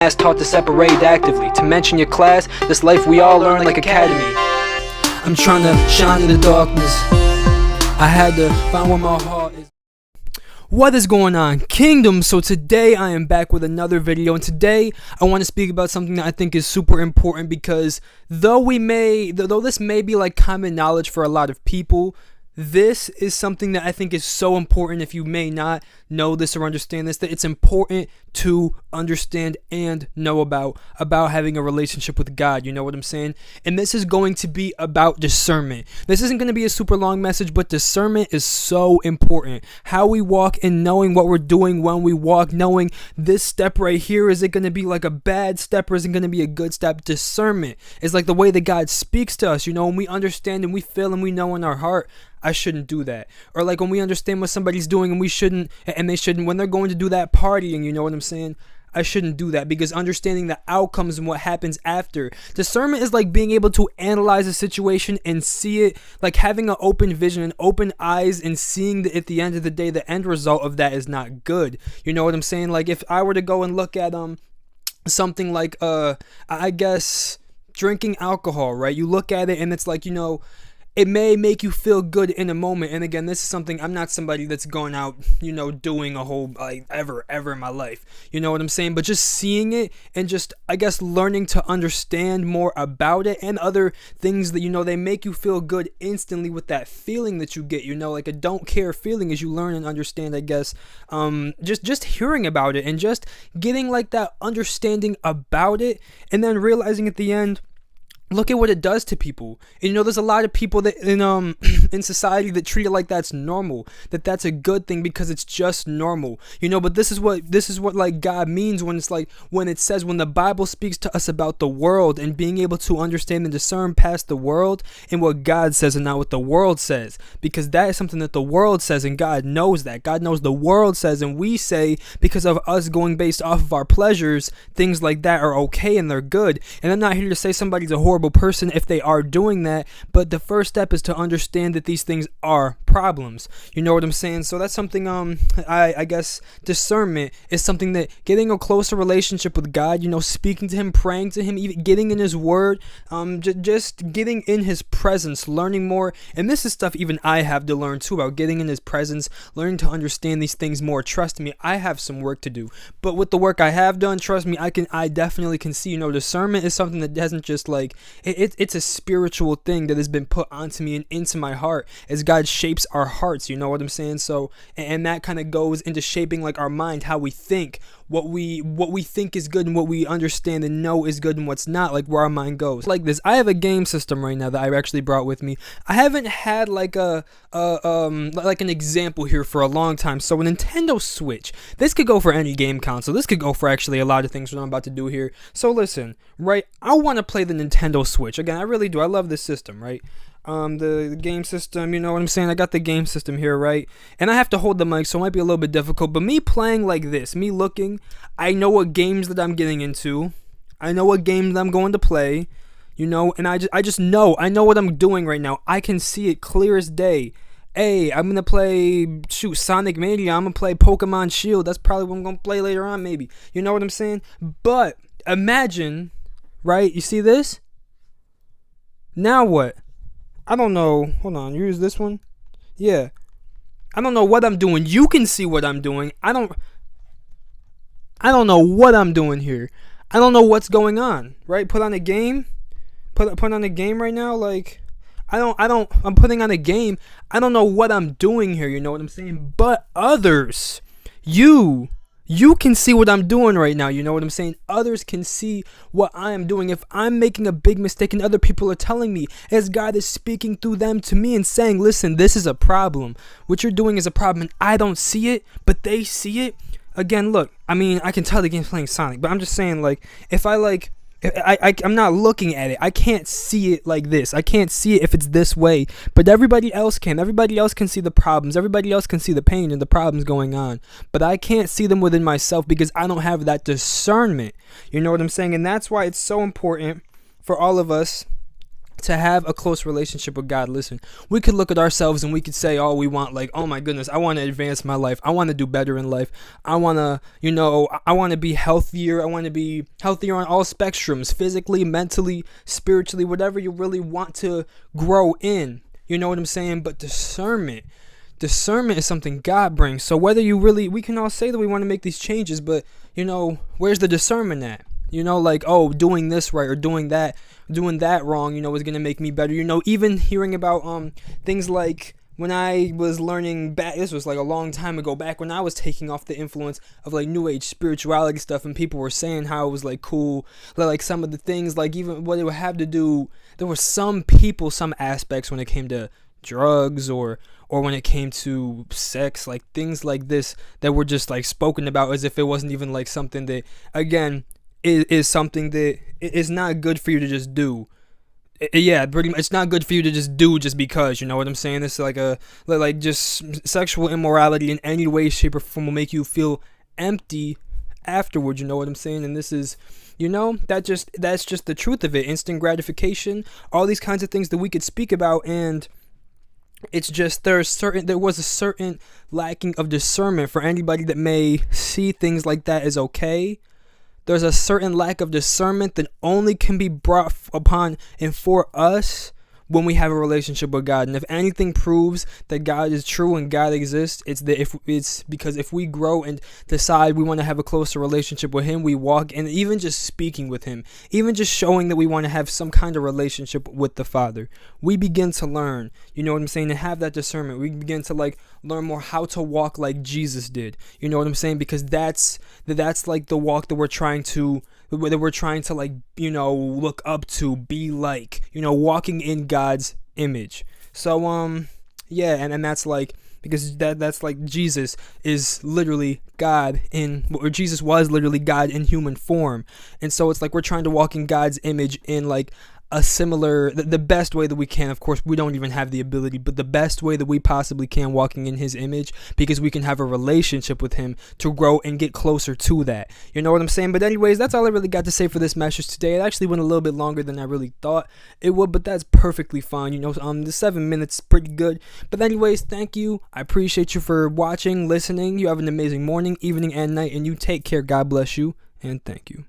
As taught to separate actively. To mention your class, this life we all learn like academy. I'm trying to shine in the darkness. I had to find where my heart is. What is going on, Kingdom? So today I am back with another video, and today I want to speak about something that I think is super important, because though this may be like common knowledge for a lot of people, this is something that I think is so important. If you may not know this or understand this, that it's important to understand and know about having a relationship with God. You know what I'm saying? And this is going to be about discernment. This isn't going to be a super long message, but discernment is so important. How we walk and knowing what we're doing when we walk, knowing this step right here, is it going to be like a bad step or is it going to be a good step? Discernment is like the way that God speaks to us, you know, when we understand and we feel and we know in our heart, I shouldn't do that. Or like when we understand what somebody's doing and we shouldn't, and they shouldn't, when they're going to do that partying, you know what I'm saying? I shouldn't do that, because understanding the outcomes and what happens after. Discernment is like being able to analyze a situation and see it, like having an open vision and open eyes and seeing that at the end of the day, the end result of that is not good. You know what I'm saying? Like if I were to go and look at something like I guess drinking alcohol, right? You look at it and it's like, you know, it may make you feel good in a moment. And again, this is something, I'm not somebody that's going out, you know, doing a whole, like, ever in my life. You know what I'm saying? But just seeing it and just, I guess, learning to understand more about it and other things that, you know, they make you feel good instantly with that feeling that you get, you know, like a don't care feeling as you learn and understand, I guess, just hearing about it and just getting like that understanding about it, and then realizing at the end, look at what it does to people. And, you know, there's a lot of people that in society that treat it like that's normal, that's a good thing because it's just normal, you know. But this is what like God means when it's like, when it says, when the Bible speaks to us about the world and being able to understand and discern past the world and what God says and not what the world says, because that is something that the world says, and God knows that. God knows the world says, and we say, because of us going based off of our pleasures, things like that are okay and they're good. And I'm not here to say somebody's a horrible person if they are doing that, but the first step is to understand that these things are problems. You know what I'm saying? So that's something I guess discernment is something that getting a closer relationship with God, you know, speaking to him, praying to him, even getting in his word, just getting in his presence, learning more. And this is stuff even I have to learn too, about getting in his presence, learning to understand these things more. Trust me, I have some work to do, but with the work I have done, trust me, I definitely can see, you know, discernment is something that doesn't just like it's a spiritual thing that has been put onto me and into my heart as God shapes our hearts, you know what I'm saying? So, and that kind of goes into shaping like our mind, how we think, what we think is good and what we understand and know is good and what's not, like where our mind goes. Like this, I have a game system right now that I actually brought with me. I haven't had like like an example here for a long time. So a Nintendo Switch, this could go for any game console. This could go for actually a lot of things that I'm about to do here. So listen, right? I want to play the Nintendo Switch. Again, I really do. I love this system, right? The game system, you know what I'm saying? I got the game system here, right? And I have to hold the mic, so it might be a little bit difficult. But me playing like this, me looking, I know what games that I'm getting into. I know what games I'm going to play, you know? And I just know. I know what I'm doing right now. I can see it clear as day. Hey, I'm going to play, Sonic Mania. I'm going to play Pokemon Shield. That's probably what I'm going to play later on, maybe. You know what I'm saying? But imagine, right? You see this? Now what? I don't know. Hold on. You use this one? Yeah. I don't know what I'm doing. You can see what I'm doing. I don't know what I'm doing here. I don't know what's going on. Right? Put on a game. Put on a game right now. Like, I'm putting on a game. I don't know what I'm doing here. You know what I'm saying? But others, you can see what I'm doing right now. You know what I'm saying? Others can see what I am doing. If I'm making a big mistake and other people are telling me, as God is speaking through them to me and saying, listen, this is a problem. What you're doing is a problem, and I don't see it, but they see it. Again, look, I mean, I can tell the game's playing Sonic, but I'm just saying, like, if I'm not looking at it. I can't see it like this. I can't see it if it's this way. But everybody else can. Everybody else can see the problems. Everybody else can see the pain and the problems going on. But I can't see them within myself because I don't have that discernment. You know what I'm saying? And that's why it's so important for all of us to have a close relationship with God, listen, we could look at ourselves and we could say all we want, like, oh my goodness, I want to advance my life. I want to do better in life. I want to, I want to be healthier. I want to be healthier on all spectrums, physically, mentally, spiritually, whatever you really want to grow in. You know what I'm saying? But discernment is something God brings. So whether we can all say that we want to make these changes, but, where's the discernment at? Like, oh, doing this right or doing that wrong, is going to make me better. Even hearing about things like when I was learning back, this was like a long time ago, back when I was taking off the influence of like New Age spirituality stuff, and people were saying how it was like cool, like some of the things, like even what it would have to do, there were some aspects when it came to drugs or when it came to sex, like things like this that were just like spoken about as if it wasn't even like something that, again, is something that is not good for you to just do. Yeah, pretty much. It's not good for you to just do just because, you know what I'm saying? It's like just sexual immorality in any way, shape, or form will make you feel empty afterwards, you know what I'm saying? And this is, that's just the truth of it. Instant gratification, all these kinds of things that we could speak about, and it's just there was a certain lacking of discernment for anybody that may see things like that as okay. There's a certain lack of discernment that only can be brought upon and for us when we have a relationship with God. And if anything proves that God is true and God exists, it's because if we grow and decide we want to have a closer relationship with Him, we walk, and even just speaking with Him, even just showing that we want to have some kind of relationship with the Father, we begin to learn, you know what I'm saying, to have that discernment. We begin to like learn more how to walk like Jesus did, you know what I'm saying, because that's like the walk that we're trying to like, look up to, be like, walking in God's image. So yeah, and that's like, because that's like Jesus is literally God or Jesus was literally God in human form, and so it's like we're trying to walk in God's image in like a similar, the best way that we can. Of course, we don't even have the ability, but the best way that we possibly can, walking in His image, because we can have a relationship with Him to grow and get closer to that. You know what I'm saying? But anyways, that's all I really got to say for this message today. It actually went a little bit longer than I really thought it would, but that's perfectly fine. The 7 minutes pretty good. But anyways, thank you. I appreciate you for watching, listening. You have an amazing morning, evening, and night, and you take care. God bless you, and thank you.